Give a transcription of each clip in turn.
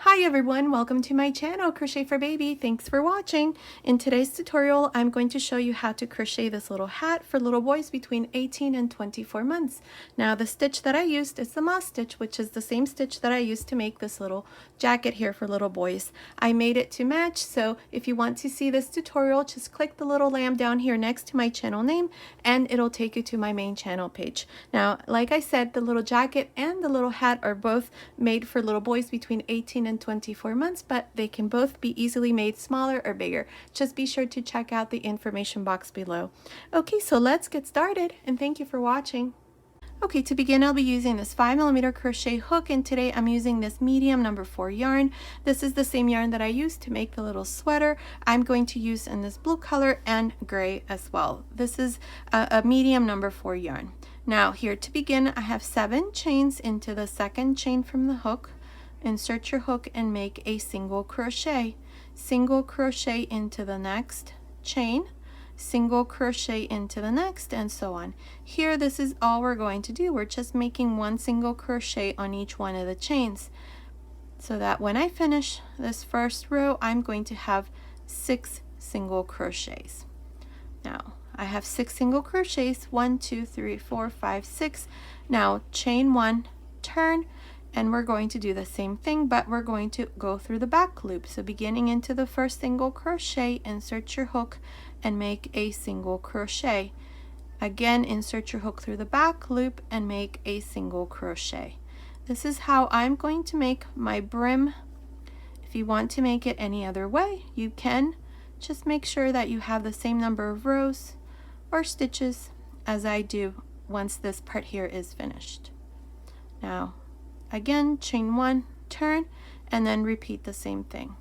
Hi everyone, welcome to my channel, Crochet for Baby. Thanks for watching. In today's tutorial, I'm going to show you how to crochet this little hat for little boys between 18 and 24 months. Now the stitch that I used is the moss stitch, which is the same stitch that I used to make this little jacket here for little boys. I made it to match, so if you want to see this tutorial, just click the little lamb down here next to my channel name and it'll take you to my main channel page. Now, like I said, the little jacket and the little hat are both made for little boys between 18 and 24 months, but they can both be easily made smaller or bigger. Just be sure to check out the information box below. Okay, so let's get started, and thank you for watching. Okay, to begin, I'll be using this 5mm crochet hook, and today I'm using this medium number 4 yarn. This is the same yarn that I used to make the little sweater. I'm going to use in this blue color and gray as well. This is a medium number 4 yarn. Now here to begin, I have 7 chains into the second chain from the hook. Insert your hook and make a single crochet. Single crochet into the next chain, single crochet into the next, and so on. Here, this is all we're going to do. We're just making one single crochet on each one of the chains, so that when I finish this first row, I'm going to have 6 single crochets. Now I have 6 single crochets, 1 2 3 4 5 6. Now chain 1, turn, and we're going to do the same thing, but we're going to go through the back loop. So beginning into the first single crochet, insert your hook and make a single crochet. Again, insert your hook through the back loop and make a single crochet. This is how I'm going to make my brim. If you want to make it any other way, you can. Just make sure that you have the same number of rows or stitches as I do once this part here is finished. Now again, chain 1, turn, and then repeat the same thing.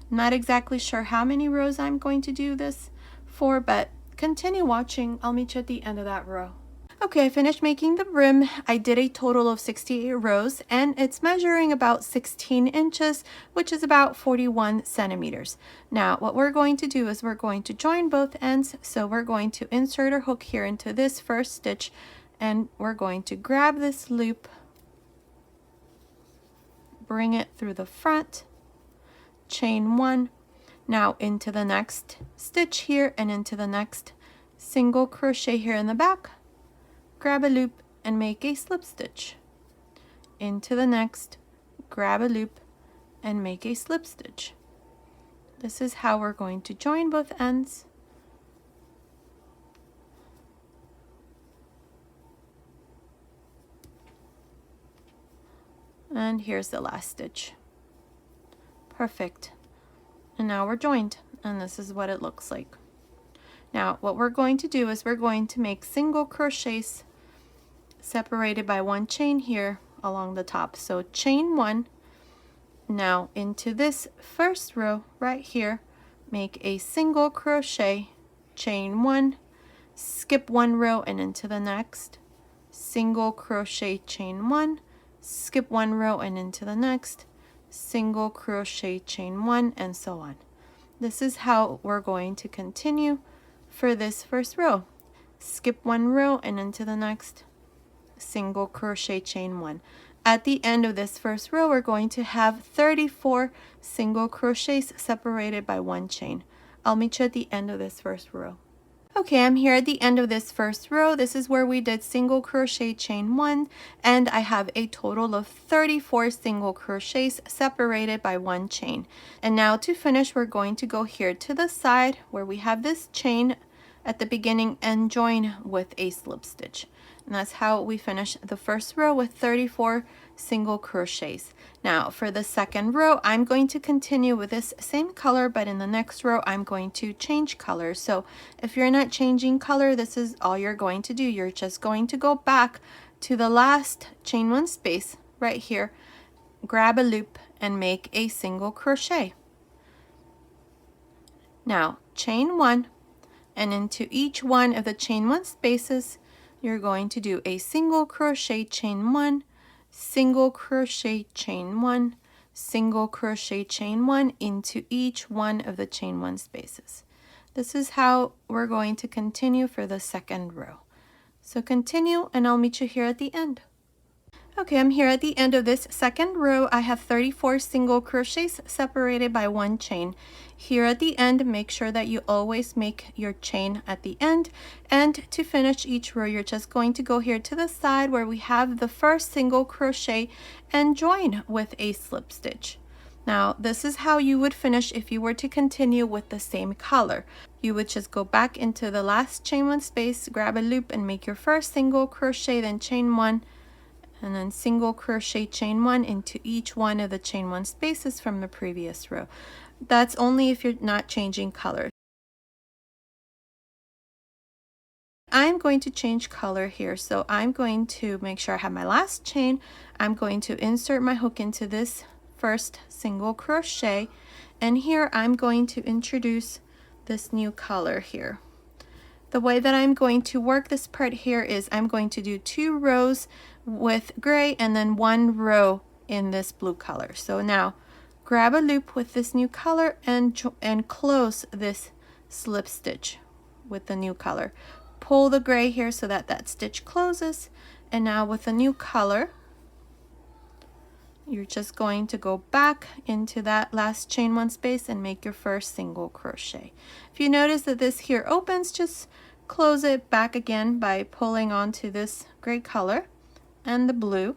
I'm not exactly sure how many rows I'm going to do this for, but continue watching. I'll meet you at the end of that row. Okay, I finished making the brim. I did a total of 68 rows, and it's measuring about 16 inches, which is about 41 centimeters. Now, what we're going to do is we're going to join both ends. So we're going to insert our hook here into this first stitch, and we're going to grab this loop, bring it through the front, chain 1, now into the next stitch here and into the next single crochet here in the back, grab a loop and make a slip stitch. Into the next, grab a loop and make a slip stitch. This is how we're going to join both ends. And here's the last stitch. Perfect. And now we're joined, and this is what it looks like. Now what we're going to do is we're going to make single crochets separated by one chain here along the top. So chain 1, now into this first row right here, make a single crochet, chain 1, skip 1 row and into the next, single crochet, chain 1, skip 1 row and into the next, single crochet, chain 1, and so on. This is how we're going to continue for this first row. Skip 1 row and into the next, single crochet, chain 1. At the end of this first row, we're going to have 34 single crochets separated by one chain. I'll meet you at the end of this first row. Okay, I'm here at the end of this first row. This is where we did single crochet, chain 1, and I have a total of 34 single crochets separated by one chain. And now to finish, we're going to go here to the side where we have this chain at the beginning and join with a slip stitch. And that's how we finish the first row with 34 single crochets. Now for the second row, I'm going to continue with this same color, but in the next row I'm going to change color. So if you're not changing color, this is all you're going to do. You're just going to go back to the last chain 1 space right here, grab a loop and make a single crochet. Now chain 1, and into each one of the chain 1 spaces you're going to do a single crochet, chain 1, single crochet, chain 1, single crochet, chain 1 into each one of the chain 1 spaces. This is how we're going to continue for the second row. So continue, and I'll meet you here at the end. Okay, I'm here at the end of this second row. I have 34 single crochets separated by one chain. Here at the end, make sure that you always make your chain at the end. And to finish each row, you're just going to go here to the side where we have the first single crochet and join with a slip stitch. Now, this is how you would finish if you were to continue with the same color. You would just go back into the last chain one space, grab a loop and make your first single crochet, then chain one, and then single crochet chain one into each one of the chain one spaces from the previous row. That's only if you're not changing color. I'm going to change color here, so I'm going to make sure I have my last chain. I'm going to insert my hook into this first single crochet, and here I'm going to introduce this new color here. The way that I'm going to work this part here is I'm going to do 2 rows with gray and then 1 row in this blue color. So now grab a loop with this new color and close this slip stitch with the new color. Pull the gray here so that that stitch closes, and now with the new color you're just going to go back into that last chain one space and make your first single crochet. If you notice that this here opens, just close it back again by pulling onto this gray color and the blue,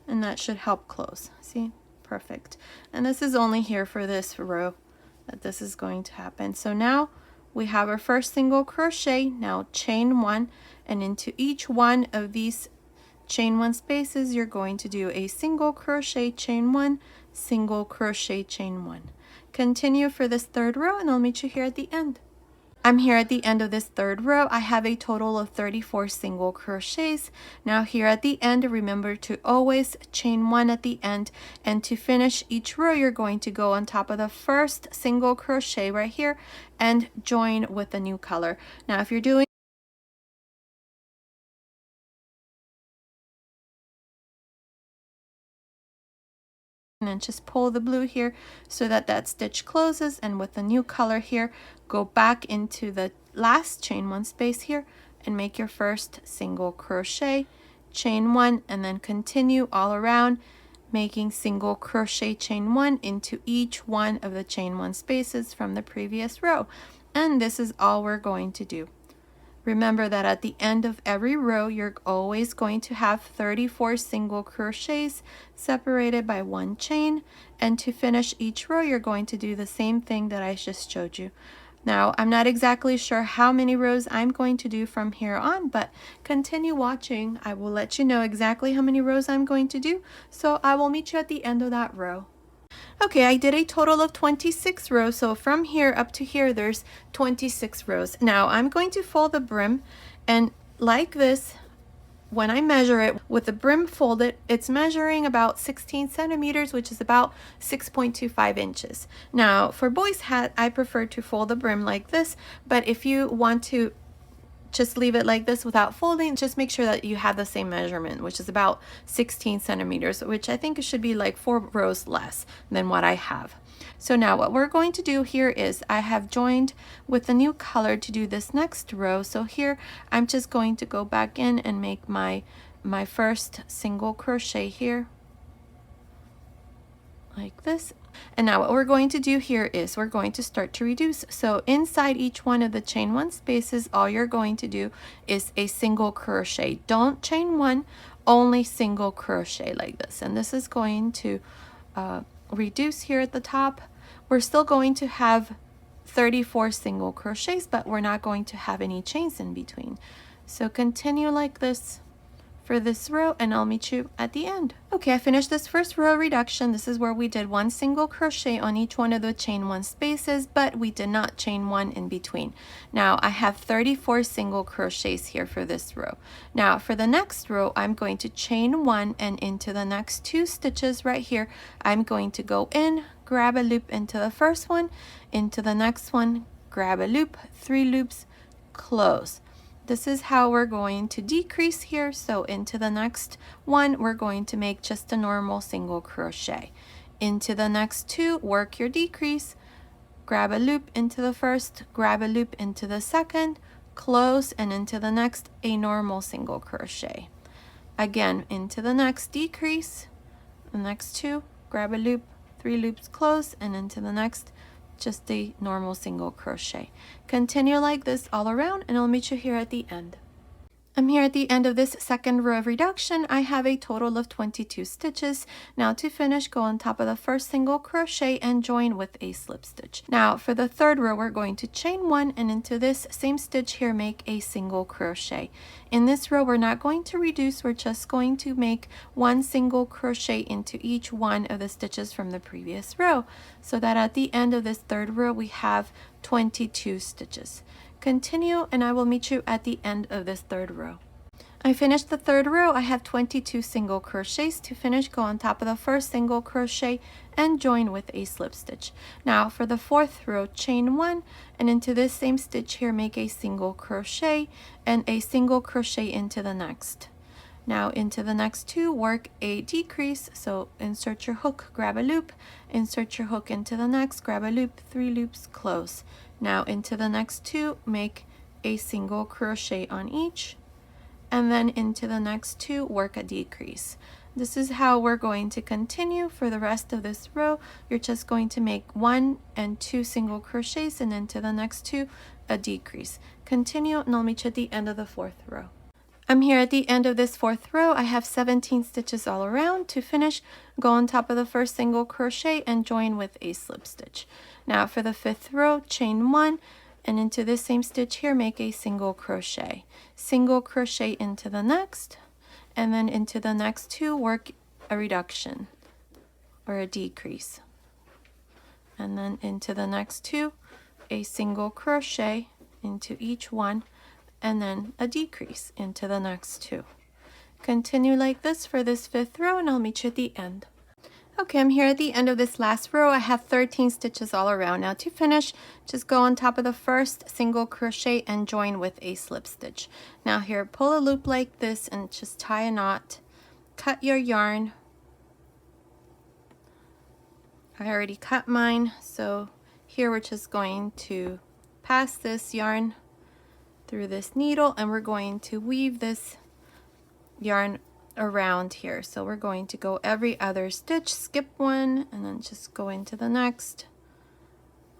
and that should help close. See? Perfect. And this is only here for this row that this is going to happen. So now we have our first single crochet. Now chain one, and into each one of these chain one spaces you're going to do a single crochet chain one, single crochet chain one. Continue for this third row and I'll meet you here at the end. I'm here at the end of this third row. I have a total of 34 single crochets. Now here at the end, remember to always chain one at the end, and to finish each row you're going to go on top of the first single crochet right here and join with a new color. Now if you're doing and just pull the blue here so that that stitch closes, and with the new color here go back into the last chain one space here and make your first single crochet, chain one, and then continue all around making single crochet chain one into each one of the chain one spaces from the previous row. And this is all we're going to do. Remember that at the end of every row, you're always going to have 34 single crochets separated by one chain. And to finish each row, you're going to do the same thing that I just showed you. Now, I'm not exactly sure how many rows I'm going to do from here on, but continue watching. I will let you know exactly how many rows I'm going to do. So I will meet you at the end of that row. Okay, I did a total of 26 rows, so from here up to here there's 26 rows. Now I'm going to fold the brim, and like this, when I measure it with the brim folded, it's measuring about 16 centimeters, which is about 6.25 inches. Now for boys hat, I prefer to fold the brim like this, but if you want to just leave it like this without folding, just make sure that you have the same measurement, which is about 16 centimeters, which I think it should be like 4 rows less than what I have. So now what we're going to do here is I have joined with the new color to do this next row. So here I'm just going to go back in and make my first single crochet here like this. And now what we're going to do here is we're going to start to reduce. So inside each one of the chain one spaces, all you're going to do is a single crochet. Don't chain one, only single crochet like this. And this is going to reduce here at the top. We're still going to have 34 single crochets, but we're not going to have any chains in between. So continue like this for this row, and I'll meet you at the end. Okay, I finished this first row reduction. This is where we did 1 single crochet on each one of the chain one spaces, but we did not chain one in between. Now I have 34 single crochets here for this row. Now for the next row, I'm going to chain one, and into the next 2 stitches right here, I'm going to go in, grab a loop into the first one, into the next one, grab a loop, 3 loops, close. This is how we're going to decrease here. So into the next one, we're going to make just a normal single crochet. Into the next 2, work your decrease, grab a loop into the first, grab a loop into the second, close, and into the next, a normal single crochet. Again, into the next decrease, the next 2, grab a loop, 3 loops close, and into the next, just a normal single crochet. Continue like this all around, and I'll meet you here at the end. I'm here at the end of this second row of reduction. I have a total of 22 stitches. Now to finish, go on top of the first single crochet and join with a slip stitch. Now for the third row, we're going to chain 1, and into this same stitch here, make a single crochet. In this row, we're not going to reduce, we're just going to make 1 single crochet into each one of the stitches from the previous row, so that at the end of this third row, we have 22 stitches. Continue, and I will meet you at the end of this third row. I finished the third row. I have 22 single crochets. To finish, go on top of the first single crochet and join with a slip stitch. Now for the fourth row, chain 1, and into this same stitch here, make a single crochet and a single crochet into the next. Now into the next 2, work a decrease, so insert your hook, grab a loop, insert your hook into the next, grab a loop, 3 loops, close. Now into the next 2, make a single crochet on each, and then into the next 2, work a decrease. This is how we're going to continue for the rest of this row. You're just going to make 1 and 2 single crochets, and into the next 2, a decrease. Continue, and I'll meet you at the end of the fourth row. I'm here at the end of this fourth row. I have 17 stitches all around. To finish, go on top of the first single crochet and join with a slip stitch. Now for the fifth row, chain 1, and into this same stitch here, make a single crochet. Single crochet into the next, and then into the next 2, work a reduction or a decrease. And then into the next 2, a single crochet into each one, and then a decrease into the next 2. Continue like this for this fifth row, and I'll meet you at the end. Okay, I'm here at the end of this last row. I have 13 stitches all around. Now to finish, just go on top of the first single crochet and join with a slip stitch. Now here, pull a loop like this and just tie a knot. Cut your yarn. I already cut mine, so here we're just going to pass this yarn through this needle, and we're going to weave this yarn around here. So we're going to go every other stitch, skip one, and then just go into the next,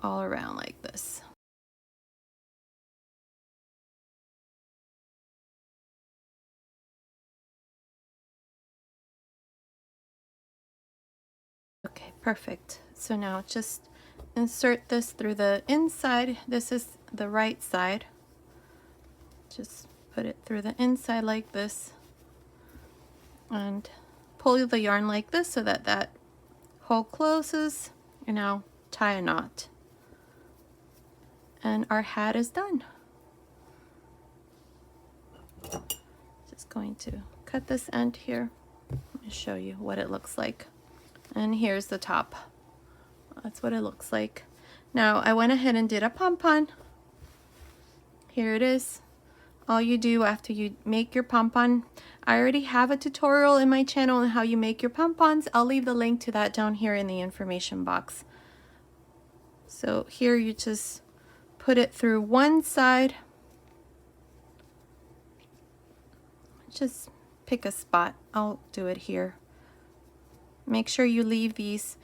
all around like this. Okay, perfect. So now just insert this through the inside. This is the right side. Just put it through the inside like this, and pull the yarn like this so that that hole closes, and now tie a knot, and our hat is done. Just going to cut this end here and show you what it looks like. And here's the top. That's what it looks like. Now I went ahead and did a pom-pom. Here it is. All you do after you make your pom-pom, I already have a tutorial in my channel on how you make your pom-poms. I'll leave the link to that down here in the information box. So here you just put it through one side. Just pick a spot. I'll do it here. Make sure you leave these,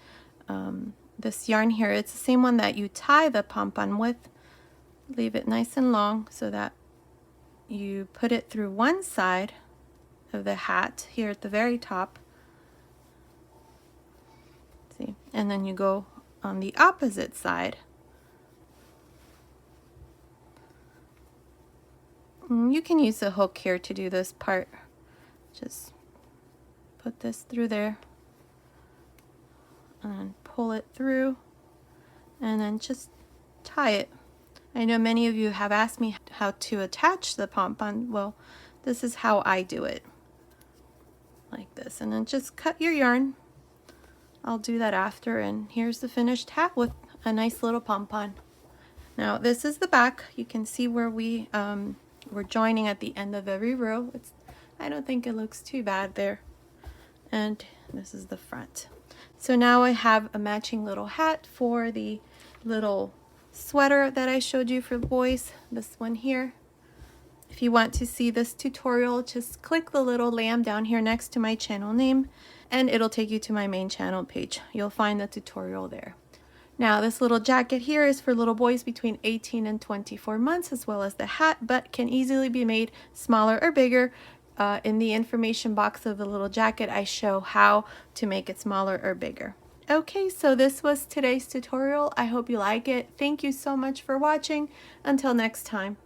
this yarn here. It's the same one that you tie the pom-pom with. Leave it nice and long so that you put it through one side of the hat here at the very top. See, and then you go on the opposite side. And you can use a hook here to do this part. Just put this through there and pull it through, and then just tie it. I know many of you have asked me how to attach the pom-pom. Well, this is how I do it. Like this. And then just cut your yarn. I'll do that after, and here's the finished hat with a nice little pom-pom. Now this is the back. You can see where we're joining at the end of every row. I don't think it looks too bad there. And this is the front. So now I have a matching little hat for the little sweater that I showed you for the boys. This one here. If you want to see this tutorial, just click the little lamb down here next to my channel name and it'll take you to my main channel page. You'll find the tutorial there. Now this little jacket here is for little boys between 18 and 24 months, as well as the hat, but can easily be made smaller or bigger. In the information box of the little jacket, I show how to make it smaller or bigger. Okay, so this was today's tutorial. I hope you like it. Thank you so much for watching. Until next time.